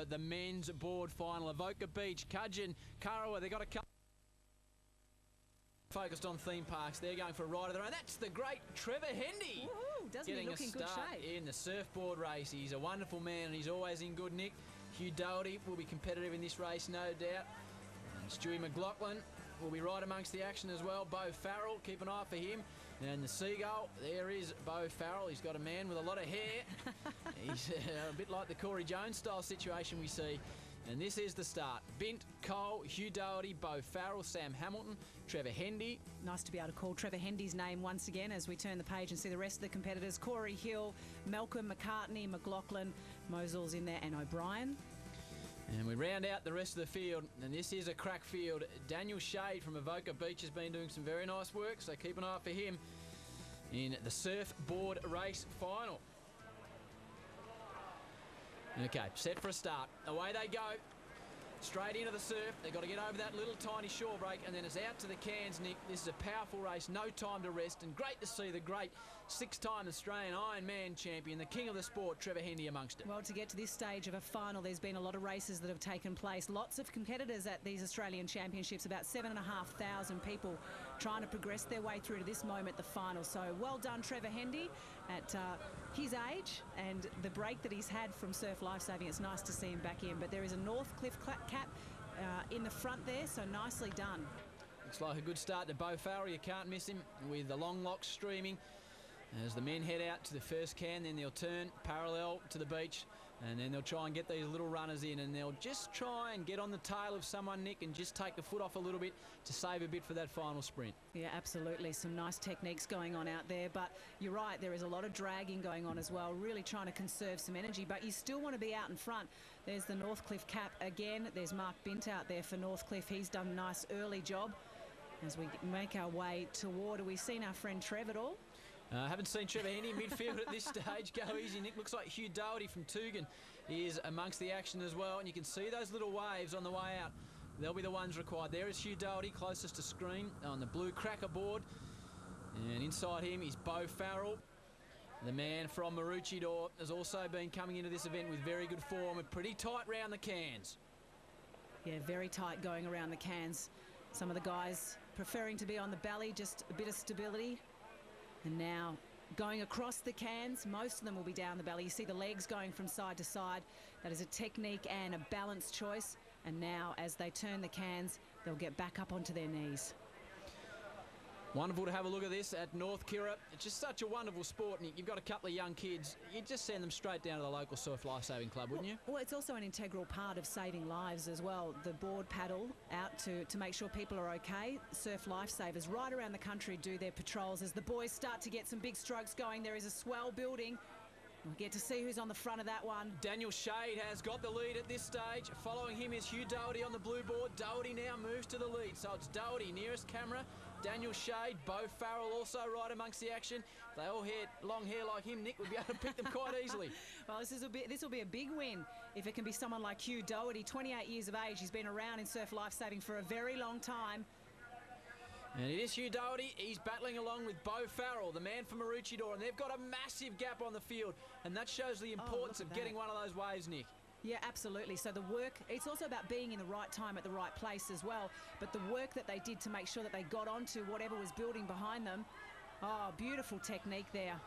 to the men's board final. Avoca Beach, Cudgeon, Kurrawa, they got a couple focused on theme parks. They're going for a ride of their own. That's the great Trevor Hendy. Woohoo, doesn't he look in good shape? In the surfboard race. He's a wonderful man and he's always in good nick. Hugh Doherty will be competitive in this race, no doubt. And Stewie McLaughlin will be right amongst the action as well. Beau Farrell, keep an eye for him. And the Seagull, there is Beau Farrell. He's got a man with a lot of hair. He's a bit like the Corey Jones style situation we see. And this is the start. Bint, Cole, Hugh Doherty, Beau Farrell, Sam Hamilton, Trevor Hendy. Nice to be able to call Trevor Hendy's name once again as we turn the page and see the rest of the competitors. Corey Hill, Malcolm McCartney, McLaughlin, Mosel's in there, and O'Brien. And we round out the rest of the field, and this is a crack field. Daniel Shade from Avoca Beach has been doing some very nice work, so keep an eye out for him in the surfboard race final. Okay, set for a start. Away they go. Straight into the surf. They've got to get over that little tiny shore break, and then it's out to the cans, Nick. This is a powerful race, no time to rest, and great to see the great six-time Australian Ironman champion, the king of the sport, Trevor Hendy, amongst it. Well, to get to this stage of a final, there's been a lot of races that have taken place. Lots of competitors at these Australian Championships, about 7,500 people trying to progress their way through to this moment, the final. So well done, Trevor Hendy, at his age and the break that he's had from surf lifesaving. It's nice to see him back in, but there is a North Cliff cap in the front there, so nicely done. Looks like a good start to Beau Farrell. You can't miss him with the long locks streaming. As the men head out to the first can, then they'll turn parallel to the beach, and then they'll try and get these little runners in, and they'll just try and get on the tail of someone, Nick, and just take the foot off a little bit to save a bit for that final sprint. Yeah, absolutely. Some nice techniques going on out there, but you're right, there is a lot of dragging going on as well, really trying to conserve some energy, but you still want to be out in front. There's the Northcliffe cap again. There's Mark Bint out there for Northcliffe. He's done a nice early job. As we make our way toward, have we seen our friend Trev at all? Haven't seen Trevor Hendy in midfield at this stage. Go easy, Nick. Looks like Hugh Doherty from Toogan is amongst the action as well. And you can see those little waves on the way out. They'll be the ones required. There is Hugh Doherty, closest to screen on the blue cracker board. And inside him is Beau Farrell. The man from Maroochydore has also been coming into this event with very good form and pretty tight round the cans. Yeah, very tight going around the cans. Some of the guys preferring to be on the belly, just a bit of stability. And now going across the cans, most of them will be down the belly. You see the legs going from side to side. That is a technique and a balance choice. And now as they turn the cans, they'll get back up onto their knees. Wonderful to have a look at this at North Kirra. It's just such a wonderful sport, and you've got a couple of young kids. You'd just send them straight down to the local surf lifesaving club, wouldn't you? Well, it's also an integral part of saving lives as well. The board paddle out to make sure people are okay. Surf lifesavers right around the country do their patrols. As the boys start to get some big strokes going, there is a swell building. We'll get to see who's on the front of that one. Daniel Shade has got the lead at this stage. Following him is Hugh Doherty on the blue board. Doherty now moves to the lead. So it's Doherty nearest camera. Daniel Shade, Beau Farrell also right amongst the action. If they all had long hair like him, Nick would be able to pick them quite easily. Well, this will be a big win if it can be someone like Hugh Doherty, 28 years of age. He's been around in surf lifesaving for a very long time. And it is Hugh Doherty. He's battling along with Beau Farrell, the man from Maroochydore, and they've got a massive gap on the field, and that shows the importance of getting one of those waves, Nick. Yeah, absolutely. So the work, it's also about being in the right time at the right place as well, but the work that they did to make sure that they got onto whatever was building behind them. Oh, beautiful technique there.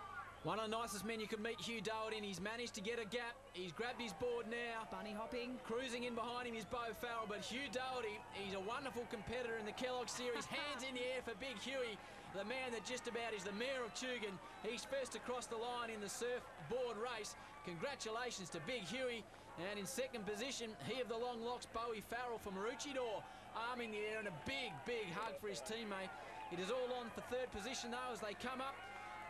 One of the nicest men you could meet, Hugh Doherty, and he's managed to get a gap. He's grabbed his board now. Bunny hopping. Cruising in behind him is Beau Farrell, but Hugh Doherty, he's a wonderful competitor in the Kellogg Series. Hands in the air for Big Huey, the man that just about is the mayor of Toogan. He's first across the line in the surfboard race. Congratulations to Big Huey. And in second position, he of the long locks, Beau Farrell from Maroochydore, arm in the air, and a big, big hug for his teammate. It is all on for third position, though, as they come up.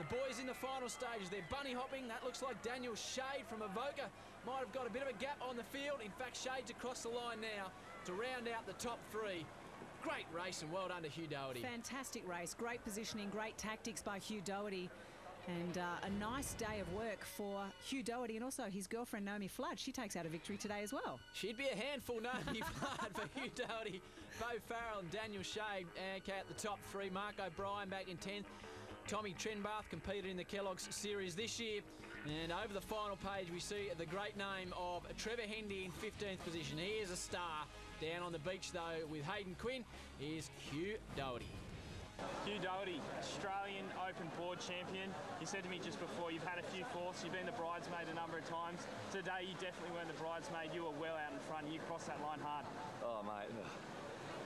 The boys in the final stages, they're bunny hopping. That looks like Daniel Shade from Avoca might have got a bit of a gap on the field. In fact, Shade's across the line now to round out the top three. Great race, and well done to Hugh Doherty. Fantastic race, great positioning, great tactics by Hugh Doherty. And a nice day of work for Hugh Doherty and also his girlfriend, Naomi Flood. She takes out a victory today as well. She'd be a handful, Naomi Flood, for Hugh Doherty, Beau Farrell and Daniel Shade. Okay, at the top three. Mark O'Brien back in 10th. Tommy Trenbath competed in the Kellogg's Series this year. And over the final page, we see the great name of Trevor Hendy in 15th position. He is a star. Down on the beach, though, with Hayden Quinn, is Hugh Doherty. Hugh Doherty, Australian Open Board Champion. You said to me just before, you've had a few fourths, you've been the bridesmaid a number of times. Today, you definitely weren't the bridesmaid. You were well out in front. You crossed that line hard. Oh, mate,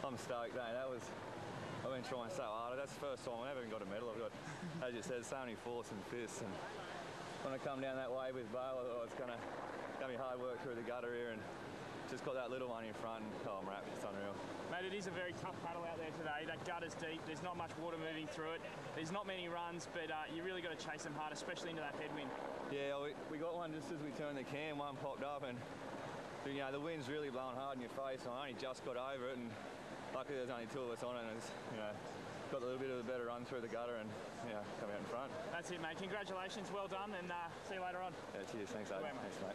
I'm stoked, mate. I've been trying so hard. That's the first time I've ever got a medal. I've got, as you said, so many fourths and fifths. And when I come down that way with Bale, I thought it's going to be hard work through the gutter here, and just got that little one in front. Oh, I'm wrapped. It's unreal. Mate, it is a very tough paddle out there today. That gutter's deep. There's not much water moving through it. There's not many runs, but you really got to chase them hard, especially into that headwind. Yeah, we got one just as we turned the cam. One popped up, and you know the wind's really blowing hard in your face. And I only just got over it, and luckily there's only two of us on it, and it's, you know, got a little bit of a better run through the gutter and, you know, come out in front. That's it, mate. Congratulations. Well done, and see you later on. Yeah, cheers. Thanks, Abe. Thanks, mate.